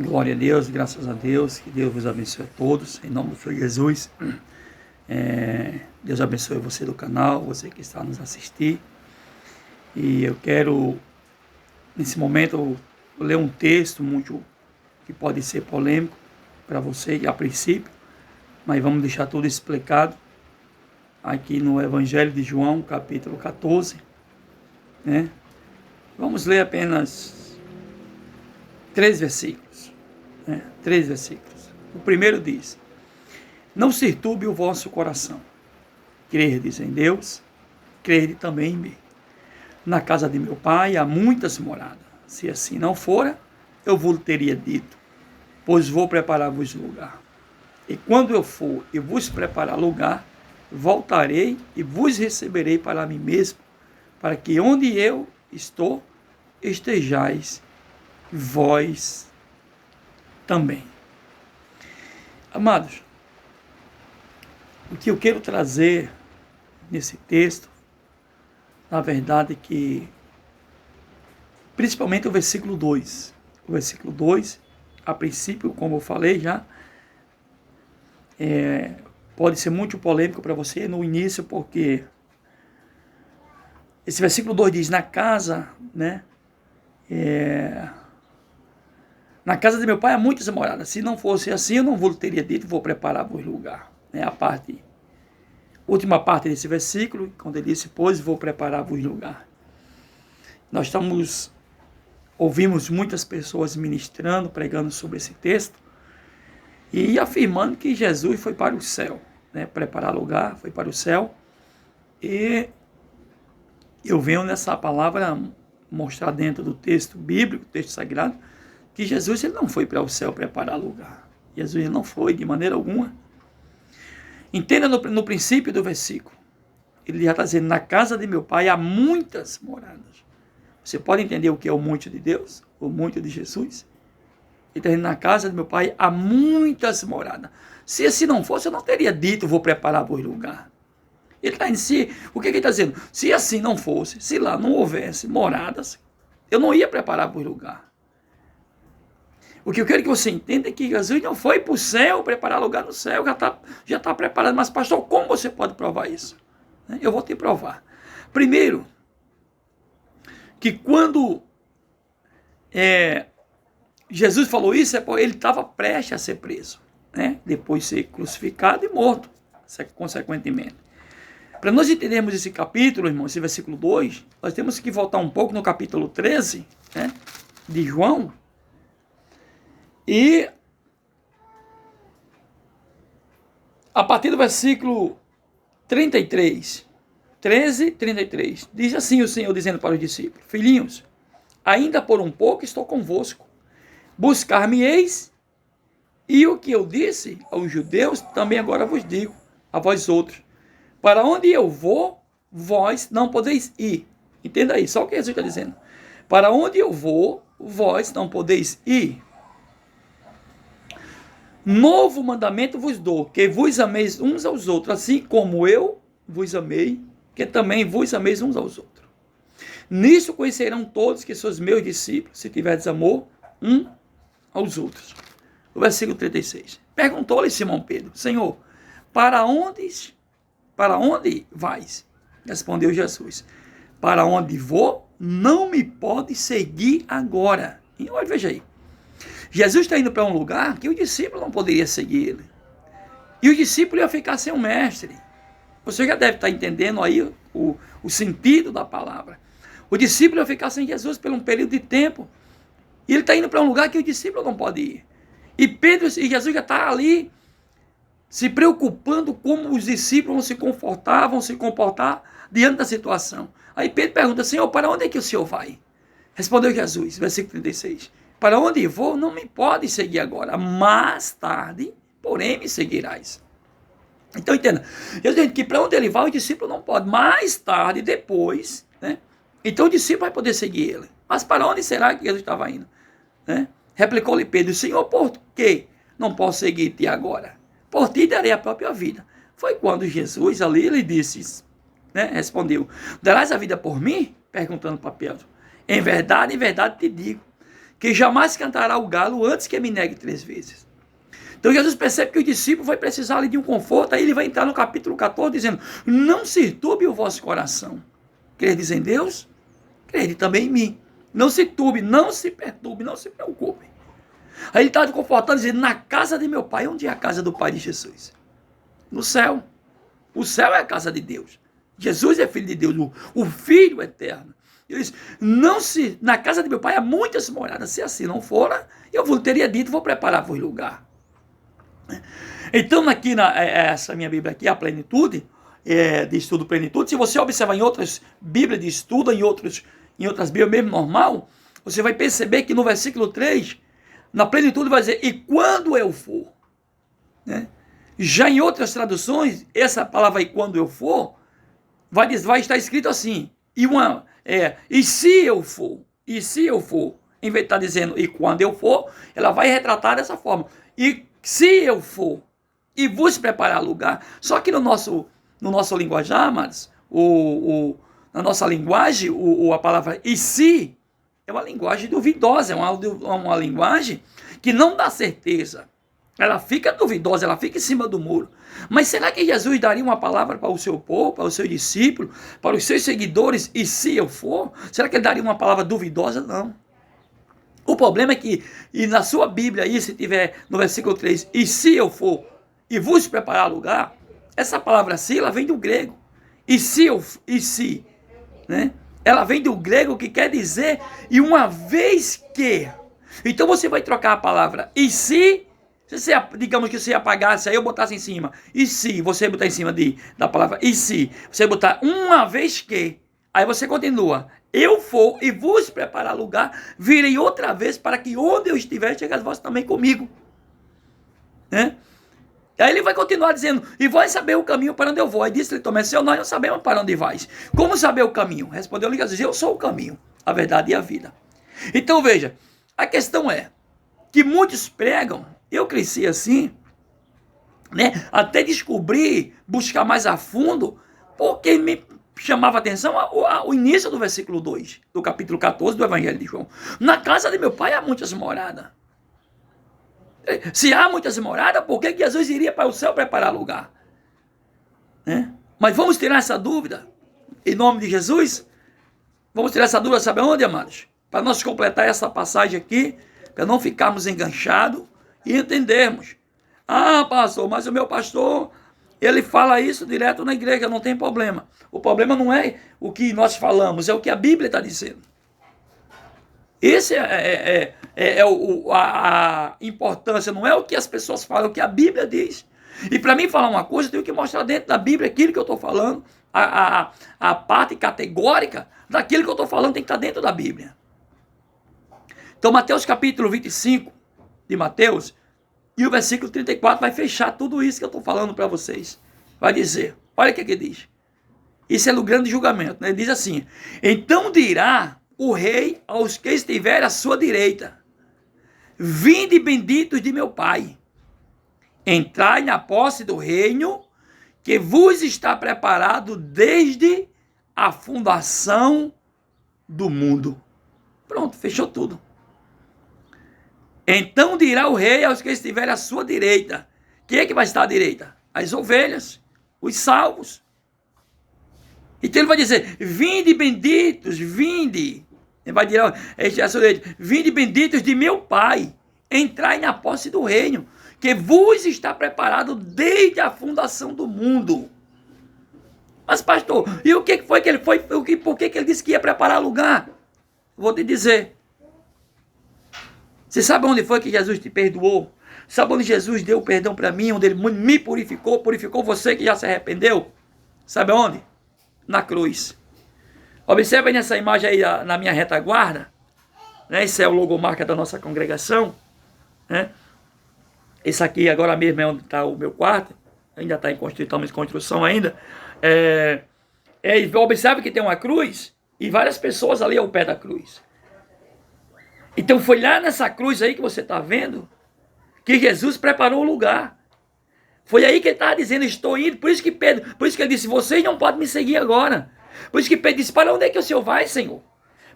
Glória a Deus, graças a Deus, que Deus vos abençoe a todos, em nome do Senhor Jesus. Deus abençoe você do canal, você que está nos assistir. E eu quero, nesse momento, ler um texto muito que pode ser polêmico para você a princípio, mas vamos deixar tudo explicado aqui no Evangelho de João, capítulo 14. Né? Vamos ler apenas 3 versículos. 3 versículos. O primeiro diz: não se turbe o vosso coração. Crerdes em Deus, crede também em mim. Na casa de meu pai há muitas moradas. Se assim não fora, eu vos teria dito, pois vou preparar-vos lugar. E quando eu for e vos preparar lugar, voltarei e vos receberei para mim mesmo, para que onde eu estou, estejais vós também. Amados, o que eu quero trazer nesse texto, na verdade, que principalmente o versículo 2. O versículo 2, a princípio, como eu falei já, pode ser muito polêmico para você no início, porque esse versículo 2 diz: na casa, na casa de meu pai há muitas moradas. Se não fosse assim, eu não vos teria dito, vou preparar-vos lugar. Última parte desse versículo, quando ele disse, pois vou preparar-vos lugar. Nós ouvimos muitas pessoas ministrando, pregando sobre esse texto, e afirmando que Jesus foi para o céu, preparar lugar, foi para o céu. E eu venho nessa palavra mostrar dentro do texto bíblico, texto sagrado, que Jesus ele não foi para o céu preparar lugar. Jesus ele não foi de maneira alguma. Entenda no princípio do versículo. Ele já está dizendo, na casa de meu pai há muitas moradas. Você pode entender o que é o muito de Deus, o muito de Jesus? Ele está dizendo, na casa de meu pai há muitas moradas. Se assim não fosse, eu não teria dito, vou preparar-vos lugar. Ele está em si, o que ele está dizendo? Se assim não fosse, se lá não houvesse moradas, eu não ia preparar-vos lugar. O que eu quero que você entenda é que Jesus não foi para o céu preparar lugar no céu, já está preparado. Mas, pastor, como você pode provar isso? Eu vou te provar. Primeiro, que quando Jesus falou isso, ele estava prestes a ser preso, depois ser crucificado e morto, consequentemente. Para nós entendermos esse capítulo, irmão, esse versículo 2, nós temos que voltar um pouco no capítulo 13, de João. E a partir do versículo 33, 13, 33, diz assim o Senhor dizendo para os discípulos, filhinhos, ainda por um pouco estou convosco, buscar-me-eis, e o que eu disse aos judeus, também agora vos digo, a vós outros, para onde eu vou, vós não podeis ir. Entenda aí, só o que Jesus está dizendo. Para onde eu vou, vós não podeis ir. Novo mandamento vos dou, que vos ameis uns aos outros, assim como eu vos amei, que também vos ameis uns aos outros. Nisso conhecerão todos que sois meus discípulos, se tiverdes amor uns aos outros. O versículo 36. Perguntou-lhe Simão Pedro, Senhor, para onde vais? Respondeu Jesus, para onde vou, não me pode seguir agora. E olha, veja aí. Jesus está indo para um lugar que o discípulo não poderia seguir ele. E o discípulo ia ficar sem o mestre. Você já deve estar entendendo aí o sentido da palavra. O discípulo ia ficar sem Jesus por um período de tempo. E ele está indo para um lugar que o discípulo não pode ir. E Jesus já está ali se preocupando como os discípulos vão se comportar diante da situação. Aí Pedro pergunta, Senhor, para onde é que o Senhor vai? Respondeu Jesus, versículo 36. Para onde vou, não me pode seguir agora. Mais tarde, porém, me seguirás. Então, entenda. Eu digo que para onde ele vai, o discípulo não pode. Mais tarde, depois, então o discípulo vai poder seguir ele. Mas para onde será que Jesus estava indo? Replicou-lhe Pedro, Senhor, por que não posso seguir-te agora? Por ti darei a própria vida. Foi quando Jesus ali, ele disse, respondeu, darás a vida por mim? Perguntando para Pedro. Em verdade te digo, que jamais cantará o galo antes que me negue 3 vezes. Então Jesus percebe que o discípulo vai precisar ali de um conforto, aí ele vai entrar no capítulo 14 dizendo, não se turbe o vosso coração. Credes em Deus? Crede também em mim. Não se turbe, não se perturbe, não se preocupe. Aí ele está confortando, dizendo, na casa de meu pai. Onde é a casa do pai de Jesus? No céu. O céu é a casa de Deus. Jesus é filho de Deus, o Filho eterno. Ele diz, na casa de meu pai há muitas moradas. Se assim não for, eu vos teria dito, vou preparar-vos lugar. Então, aqui, essa minha Bíblia aqui, a Plenitude, de estudo Plenitude, se você observar em outras Bíblias de estudo, em outras Bíblias mesmo normal, você vai perceber que no versículo 3, na Plenitude vai dizer, e quando eu for. Né? Já em outras traduções, essa palavra, e quando eu for, vai estar escrito assim, e se eu for, em vez de estar dizendo, e quando eu for, ela vai retratar dessa forma, e se eu for, e vos preparar lugar. Só que no nosso linguajar, amados, na nossa linguagem, a palavra e se é uma linguagem duvidosa, é uma linguagem que não dá certeza. Ela fica duvidosa, ela fica em cima do muro. Mas será que Jesus daria uma palavra para o seu povo, para o seu discípulo, para os seus seguidores, e se eu for? Será que ele daria uma palavra duvidosa? Não. O problema é que, e na sua Bíblia aí, se tiver no versículo 3, e se eu for, e vos preparar lugar, essa palavra se, ela vem do grego. E se, né? Ela vem do grego que quer dizer, e uma vez que. Então você vai trocar a palavra, e se digamos que você apagasse, aí eu botasse em cima, e se você botar em cima da palavra, e se você botar uma vez que, aí você continua, eu for e vos preparar lugar, virei outra vez para que onde eu estiver, chegue vós também comigo. Né? Aí ele vai continuar dizendo, e vai saber o caminho para onde eu vou. Aí disse-lhe Tomé, Senhor, nós não sabemos para onde vais. Como saber o caminho? Respondeu-lhe Jesus, eu sou o caminho, a verdade e a vida. Então veja, a questão é que muitos pregam, eu cresci assim, né? Até descobrir, buscar mais a fundo, porque me chamava a atenção o início do versículo 2, do capítulo 14 do Evangelho de João. Na casa de meu pai há muitas moradas. Se há muitas moradas, por que Jesus iria para o céu preparar lugar? Né? Mas vamos tirar essa dúvida, em nome de Jesus? Vamos tirar essa dúvida, sabe onde, amados? Para nós completar essa passagem aqui, para não ficarmos enganchados e entendermos. Ah, pastor, mas o meu pastor, ele fala isso direto na igreja, não tem problema. O problema não é o que nós falamos, é o que a Bíblia está dizendo. Essa a importância, não é o que as pessoas falam, é o que a Bíblia diz. E para mim falar uma coisa, eu tenho que mostrar dentro da Bíblia aquilo que eu estou falando, a parte categórica daquilo que eu estou falando tem que estar dentro da Bíblia. Então, Mateus capítulo 25 de Mateus, e o versículo 34 vai fechar tudo isso que eu estou falando para vocês. Vai dizer, olha o que diz. Isso é no grande julgamento, né? Ele diz assim, então dirá o rei aos que estiverem à sua direita, vinde benditos de meu Pai, entrai na posse do reino que vos está preparado desde a fundação do mundo. Pronto, fechou tudo. Então dirá o rei aos que estiverem à ssua direita. Quem é que vai estar à direita? As ovelhas, os salvos. Então ele vai dizer, vinde benditos, vinde. Ele vai dizer, vinde benditos de meu Pai, entrai na posse do reino, que vos está preparado desde a fundação do mundo. Mas pastor, e o que foi que ele foi, por que ele disse que ia preparar lugar? Vou te dizer. Você sabe onde foi que Jesus te perdoou? Sabe onde Jesus deu perdão para mim, onde ele me purificou você que já se arrependeu? Sabe onde? Na cruz. Observe nessa imagem aí na minha retaguarda, né? Esse é o logomarca da nossa congregação, né? Esse aqui agora mesmo é onde está o meu quarto, ainda está em construção ainda. Observe que tem uma cruz e várias pessoas ali ao pé da cruz. Então foi lá nessa cruz aí que você está vendo que Jesus preparou o lugar. Foi aí que ele estava dizendo, estou indo. Por isso que ele disse, vocês não podem me seguir agora. Por isso que Pedro disse, para onde é que o Senhor vai, Senhor?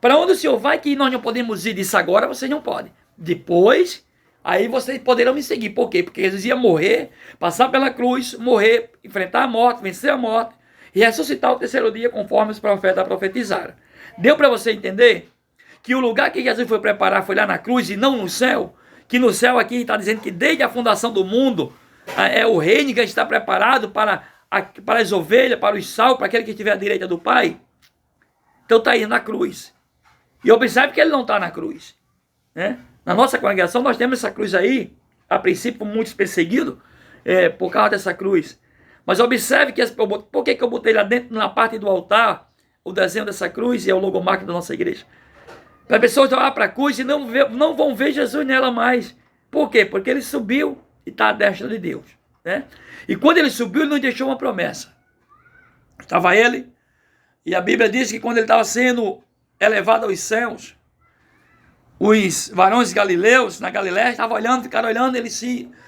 Para onde o Senhor vai que nós não podemos ir? Disso agora vocês não podem. Depois, aí vocês poderão me seguir. Por quê? Porque Jesus ia morrer, passar pela cruz, morrer, enfrentar a morte, vencer a morte e ressuscitar o terceiro dia, conforme os profetas profetizaram. Deu para você entender que o lugar que Jesus foi preparar foi lá na cruz e não no céu? Que no céu aqui está dizendo que desde a fundação do mundo é o reino que está preparado para as ovelhas, para os salvos, para aquele que estiver à direita do Pai. Então está aí na cruz. E observe que ele não está na cruz, né? Na nossa congregação nós temos essa cruz aí, a princípio muitos perseguidos por causa dessa cruz. Mas observe que por que eu botei lá dentro, na parte do altar, o desenho dessa cruz e é o logomarca da nossa igreja. Para as pessoas olhar para a cruz e não vão ver Jesus nela mais. Por quê? Porque ele subiu e está à destra de Deus, né? E quando ele subiu, ele nos deixou uma promessa. Estava ele, e a Bíblia diz que quando ele estava sendo elevado aos céus, os varões galileus na Galiléia estavam olhando, ficaram olhando, ele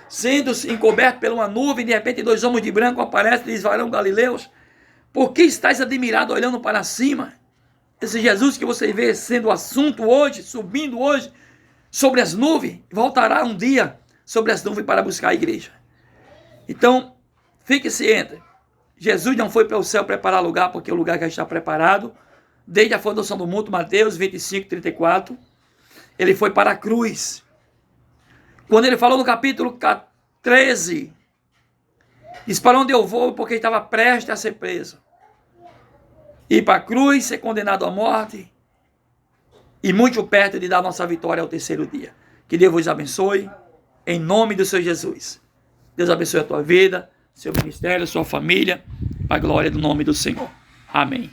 sendo encoberto por uma nuvem, de repente 2 homens de branco aparecem e diz: varão galileus, por que estáis admirados olhando para cima? Esse Jesus que você vê sendo assunto hoje, subindo hoje, sobre as nuvens, voltará um dia sobre as nuvens para buscar a igreja. Então, fique ciente, Jesus não foi para o céu preparar lugar, porque o lugar já está preparado, desde a fundação do mundo, Mateus 25, 34, ele foi para a cruz. Quando ele falou no capítulo 13, diz: para onde eu vou, porque estava prestes a ser preso. Ir para a cruz, ser condenado à morte, e muito perto de dar nossa vitória ao terceiro dia. Que Deus vos abençoe, em nome do Senhor Jesus. Deus abençoe a tua vida, seu ministério, a sua família, para a glória do nome do Senhor. Amém.